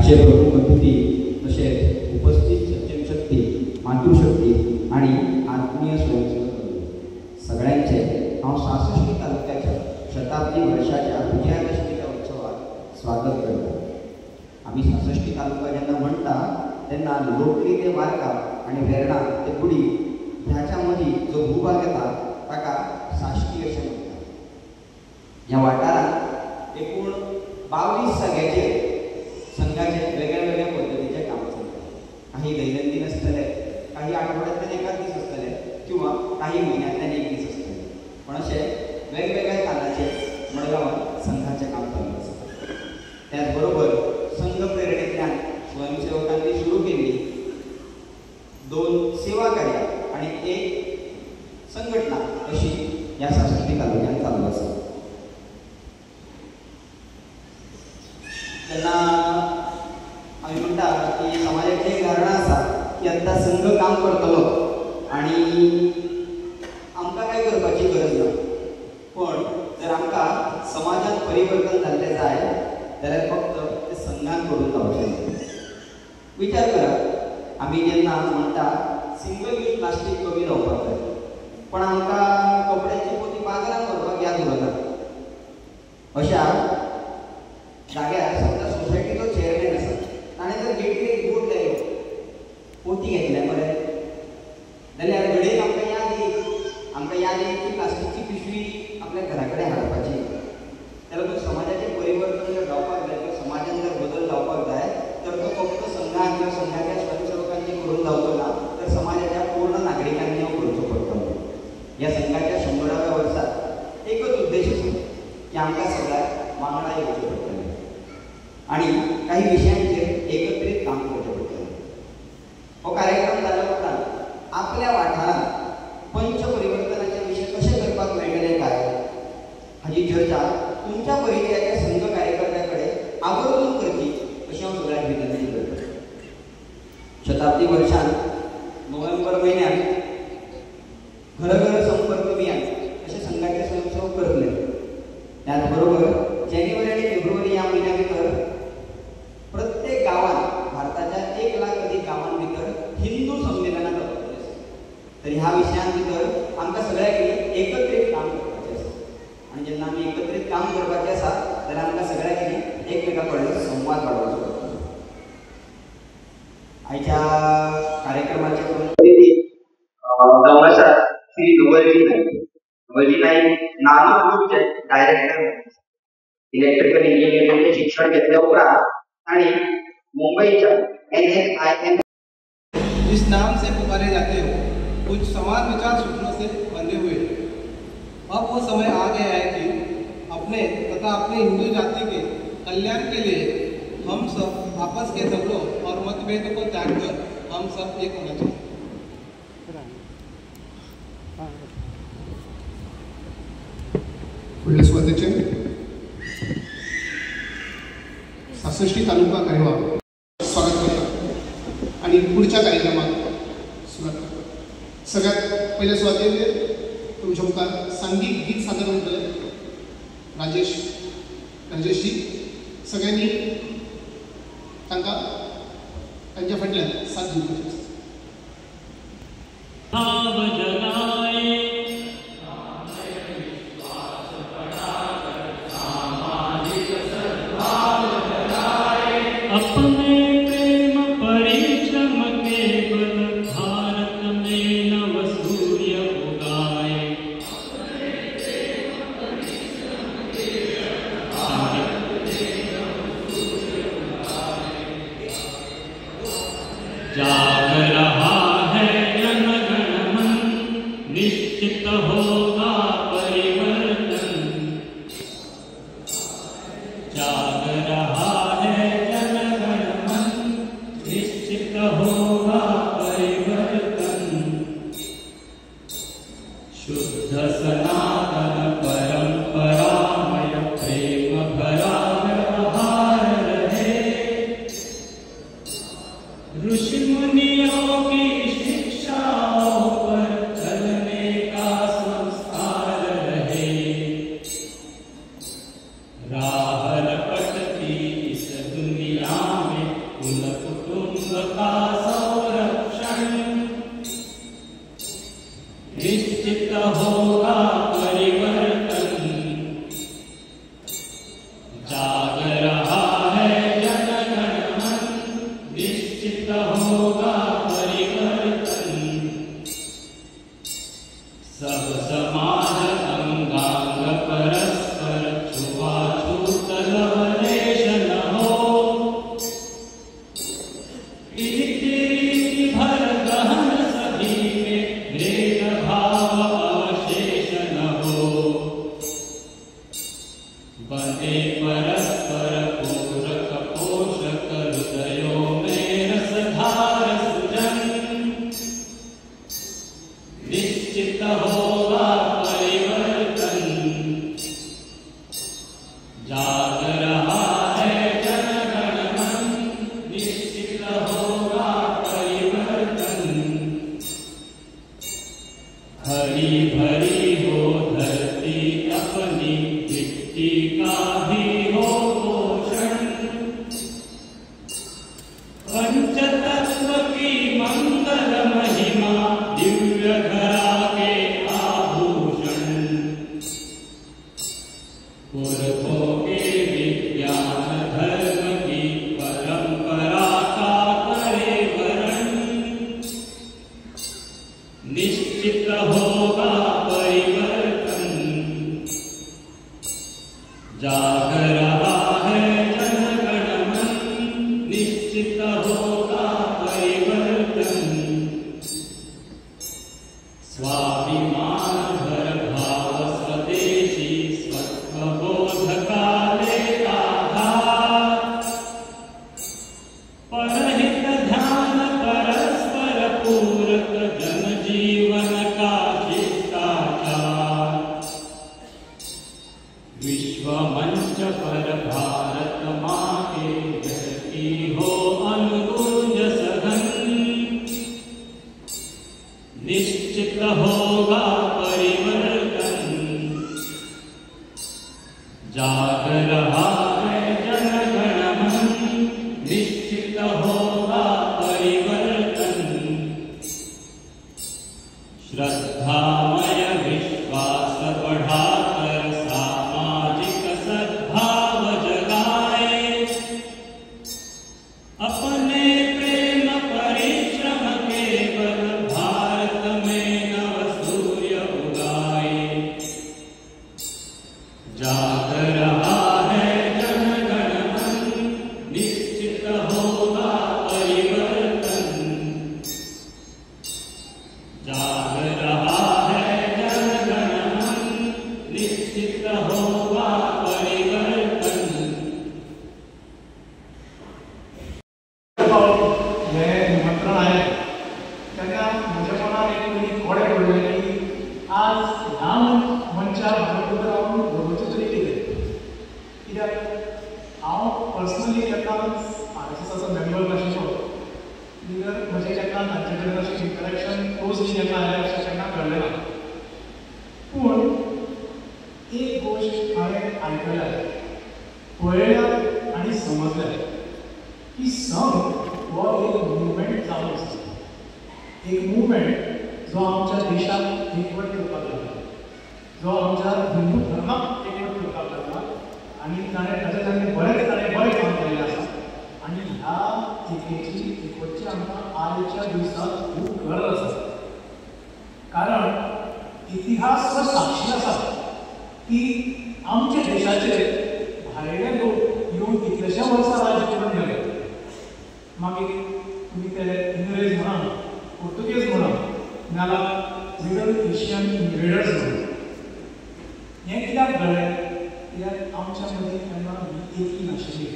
आजचे प्रमुख अतिथी तसेच उपस्थित सज्जन शक्ती, मातृशक्ती आणि आत्मीय स्वयंसेवक सगळ्यांचे 66 तालुक्याच्या शताब्दी वर्षाच्या विजयादशमीच्या उत्सवात स्वागत करतो. आम्ही 66 तालुका ज्यांना म्हणता त्यांना लोकरी ते वारका आणि वेरणा ते गुडी ह्याच्यामध्ये जो भूभाग येता ताका साष्टी असे म्हणतात. या वाठारात एकूण 22 सगळ्याचे संघाचे वेगळ्या वेगळ्या पद्धतीचे काम चालतात. काही दैनंदिन असतले, काही आठवड्यातून एकाच दीस असतले किंवा काही महिन्यातल्यान एक दीस असतले, पण असे वेगवेगळ्या कालाचे मडगावात संघाचे काम चालू असतात. त्याचबरोबर संघ प्रेरणेतल्यान स्वयंसेवकांनी सुरू केली 2 सेवा कार्य आणि 1 संघटना अशी या 66 तालुक्यात चालू असतात. त्यांना आम्ही म्हणता की समाजाची एक धारणा असा की आता संघ काम करतलो आणि आमकां काय करपाची गरज ना, पण जर आमकां समाजात परिवर्तन जाल्लें जाय जाल्यार फक्त ते संघान करून जावचें. विचार करा, आम्ही जेन्ना म्हणटा सिंगल यूज प्लास्टीक कमी जावपाक जाय, पण आमकां कपड्याची पोती बाजारात व्हरपाक याद उरना. अशा जाग्यार समजा सोसायटीचो चेअरमॅन आसा, ताणें जर गेटीर एक बोर्ड लायलो पोती घेतल्या मरे जाल्यार घडये आमकां याद येईल की प्लास्टीकची पिशवी आपल्या घरा कडेन हाडपाची. जाल्यार तो समाजाचें परिवर्तन जर जावपाक जाय, तर समाजान जर बदल जावपाक जाय, तर तो फक्त संघान किंवा संघाच्या स्वयंसेवकांनी करून जावचो ना, तर समाजाच्या पूर्ण नागरिकांनी हो करचो पडटलो. ह्या संघाच्या 100व्या वर्सात एकच उद्देश आसा की आमकां सगळ्यांक वांगडा येवचें पडटलें आणि काही विशयांचेर एकत्रीत काम करचें पडटलें. हो कार्यक्रम जाल्या उपरांत आपल्या वाठारांत पंच परिवर्तनाचे विशय कशे करपाक मेळटले काय हाची चर्चा तुमच्या परिचयाच्या संघ कार्यकर्त्याकडे आवर्जून करची अशी हांव सगळ्यांक विनंती करता. शताब्दी वर्षांत नोव्हेंबर म्हयन्यात घर संपर्क अभियान अशे संघाचे स्वयंसेवक करतले. त्याचबरोबर जानेवारी आणि फेब्रुवारी या महिन्या भितर प्रत्येक गावात भारताच्या 1 लाख अधिक गावां भितर हिंदू संमेलनां जावपाचें आसा. तर ह्या विशयां भितर आमकां सगळ्यांक एकत्रीत काम करपाचें आसा आणि जेन्ना आमी एकत्रीत काम करपाचें आसा जाल्यार आमकां सगळ्यांक एकमेका कडेन संवाद वाडोवचो पडटलो. आयच्या कार्यक्रमाचे अतिथी दौलशा श्री नवलजी नाईक नानू ग्रुपचे डायरेक्टर, इलेक्ट्रिकल इंजिनिअरिंगचे शिक्षण घेतल्या उपरांत आणि मुंबईच्या NSIM इस नाम से पुकारे जाते हो, कुछ समान विचार सूत्रों से बंधे हुए. अब वो समय आ गया है कि अपने तथा अपने हिंदू जाति के कल्याण के लिए हम सब आपस के झगड़ों और मतभेदों को त्याग कर हम सब एक होना चाहिए. पुढल्या स्पर्धेचे 66 तालुका कार्यवा स्वागत करतात आणि पुढच्या कार्यक्रमात सुरुवात करतात. सगळ्यात पहिल्या सुरुवातीला तुमच्या मुखार सांघिक गीत सादर होतले. राजेशजी सगळ्यांनी त्यांच्या फाटल्यान साथ दिवपाची. जागर बने परस्पर पूरक पोषक हृदयों में रसधार सृजन निश्चित होगा परिवर्तन जाग रहा है जनगण मन निश्चित होगा परिवर्तन हरी भरी हो धरती अपनी मिट्टी का भी हो पोषण पंचतत्व की मंगल महिमा दिव्य धरा के आभूषण पुरखों के विज्ञान धर्म की परंपरा का करे वरण निश्चित होगा परिवर्तन जाग रहा है जनगण मन निश्चित होगा परिवर्तन स्वाभिमान भर भाव स्वदेशी स्वत्वबोध का लेता धार परहित ध्यान परस्पर पूरक जनजीवन का शिष्टाचार विश्व मंच पर भारत माँ के जयती हो अनुगुंज सघन निश्चित होगा परिवर्तन जाग रहा है जनगण मन निश्चित होगा परिवर्तन श्रद्धामय विश्वास बढ़ाकर सामाजिक सद्भाव जगाए अपने प्रेम परिश्रम के बल भारत में नव सूर्य उगाए जाग रहा है जनगण मन निश्चित होगा परिवर्तन जाग रहा है जनगण मन निश्चित होगा परिवर्तन हे निमंत्रण आहे त्यांना माझ्या मनात एक वेगळी खोडे पडले की आज ह्या मंचा भागाबद्दल हांव उलोवचें तरी कित्याक हांव पर्सनली केन्ना RSSचो मेंबर नाशिल्लो निगर म्हजें केन्ना तांचे कडेन अशें इंटरेक्शन क्लोजली केन्ना आयलें अशें केन्ना घडलें ना पूण एक गोश्ट हांवें आयकल्या पळयल्या आनी समजल्या की संघ हो एक मुवमेंट जावन आसा एक मुवमेंट जो आमच्या देशाक एकवट करपाक लागला जो आमच्या हिंदू धर्माक एकवट करपाक लागला आनी ताणें बरें काम केल्लें आसा आनी ह्या एकेची एकवटची आमकां आयच्या दिसांत खूब गरज आसा कारण इतिहास हो साक्षी आसा की आमच्या देशाचेर भायले लोक येवन कितलेशे वर्सां राज्य करून गेले मागीर तुमी ते इंग्रेज म्हणा पोर्तुगेज म्हणा नाजाल्यार मिडल एशियन इन्वेडर्स म्हणा हें कित्याक घडलें कित्याक आमच्या मदीं केन्ना ही एकी नाशिल्ली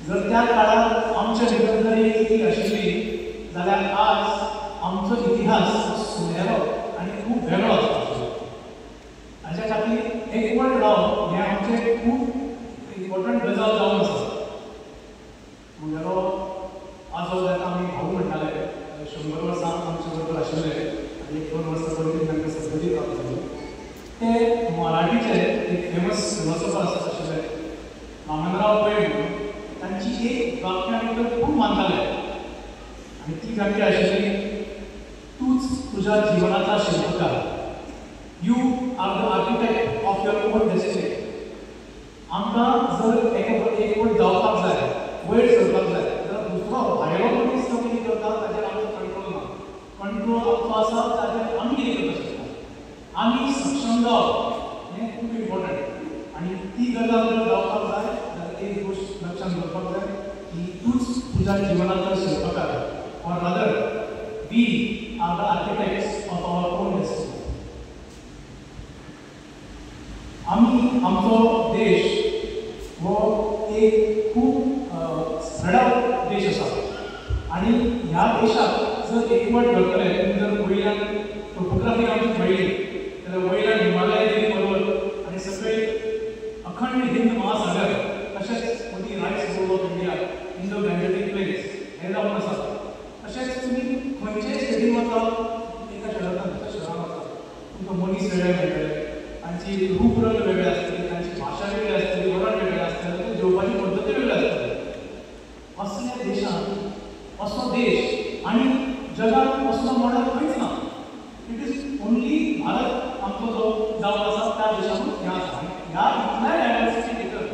जर त्या काळार आमच्या भितर जर एकी आशिल्ली जाल्यार आज आमचो इतिहास सुनेरो आनी खूब वेगळो आसपाचो हाच्या खातीर एकवट रावप हें आमचें खूब इम्पॉर्टंट गजाल जावन आसा म्हगेलो आजो जाका आमी भाऊ म्हणटाले 100 वर्सां आमचे बरोबर आशिल्ले आनी 1-2 वर्सां पयलीं तांकां सद्गती प्राप्त जाली ते मराठीचे एक फेमस फिलॉसॉफर आशिल्ले वामनराव पै म्हणून तांची एक वाक्यां भितर खूब मानताले आनी ती वाक्य आशिल्ली तूच तुज्या जिवनाचा शिल्पकार you are the architect of your own destiny आमकां जर एकवट जावपाक जाय वयर सरपाक जाय जाल्यार दुसरो भायलो मनीस तो कितें करता ताचेर आमचो कंट्रोल ना कंट्रोल आमचो आसा ताचेर आमी कितें करपाक शकता आमी सक्षम जावप हें खूब इम्पॉर्टंट आनी ती गजाल जर जावपाक जाय जाल्यार एक गोश्ट लक्षांत दवरपाक जाय की तूच तुज्या जिवनाचो शिल्पकार or rather we are the architects of our own destiny आमी आमचो देश हो एक खूब सडक देश आसा आनी ह्या देशाक जर एकवट धरतले तुमी जर वयल्यान टोपोग्राफी आमची पळयली जाल्यार वयल्यान हिमालय देवी पर्वत आनी सकयल अखंड हिंद महासागर तशेंच मदीं रायट्स board of India Indo Gangetic place हे जावन आसा तशेंच तुमी खंयचेय स्टेटीन वचा एका शहरांतल्यान दुसऱ्या शहरान वचा तुमकां मनीस वेगळे मेळटले तांची रूपरंग वेगळे आसतली तांची भाशा वेगळी आसतली वरण वेगळें आसतलें तांचे जेवपाची पद्दती वेगळ्यो आसतल्यो असल्या देशांत असो देश आनी जगात असलो मॉडल खंयच ना इट इज ओन्ली भारत आमचो जो जावन आसा त्या देशांतूच हें आसा आनी ह्या इतल्या डायवर्सिटी भितर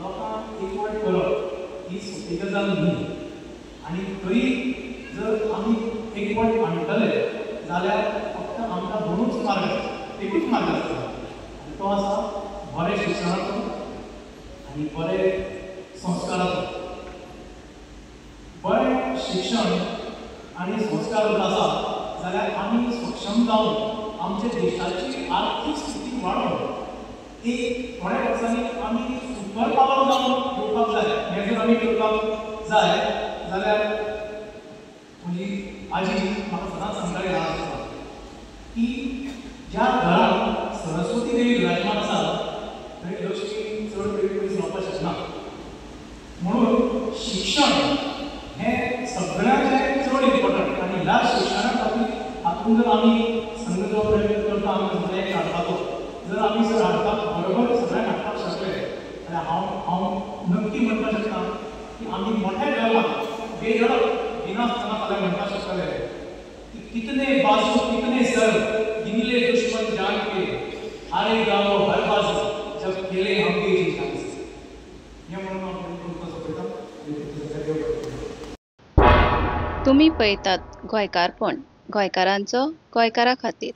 लोकांक एकवट करप ही सोपी गजाल न्ही आनी तरी जर आमी एकवट हाडटले जाल्यार फक्त आमकां दोनूच मार्ग आसा एकूच मार्ग आसता आनी तो आसा बरें शिक्षणाचो आनी बरें संस्काराचो बरें शिक्षण आनी संस्कार जर आसा जाल्यार आमी सक्षम जावन आमच्या देशाची आर्थीक स्थिती वाडोवन एक थोड्या वर्सांनी आमी सुपर पावर जावन येवपाक जाय हें जर आमी करपाक जाय जाल्यार म्हजी आजी म्हाका सदांच सांगताली ल्हान आसतना की ज्या घरांत सरस्वती देवी विराजमान आसा थंय लक्ष्मी चड वेळ पयस रावपाक शकना म्हणून शिक्षण हें सगळ्यांचें चड इम्पॉर्टंट आनी ह्या शिक्षणा खातीर हातूंत जर आमी संघ जो प्रयत्न करता आमी सगळ्यांक हाडपाचो जर आमी जर हाडपाक बरोबर सगळ्यांक हाडपाक शकले जाल्यार हांव नक्की म्हणपाक शकता की आमी मोठ्या लेवलाक बेधडक भिनासतना फाल्यां म्हणपाक शकतले की कितने बाजू कितने सर गिनले दुश्मन जान के हारेगा वो हर बाजू जब खेले हम भी जीत हें म्हणून हांव तुमकां सोंपयता तुम्ही पळयतात गोंयकारपण गोंयकारांचो गोंयकारा खातीर.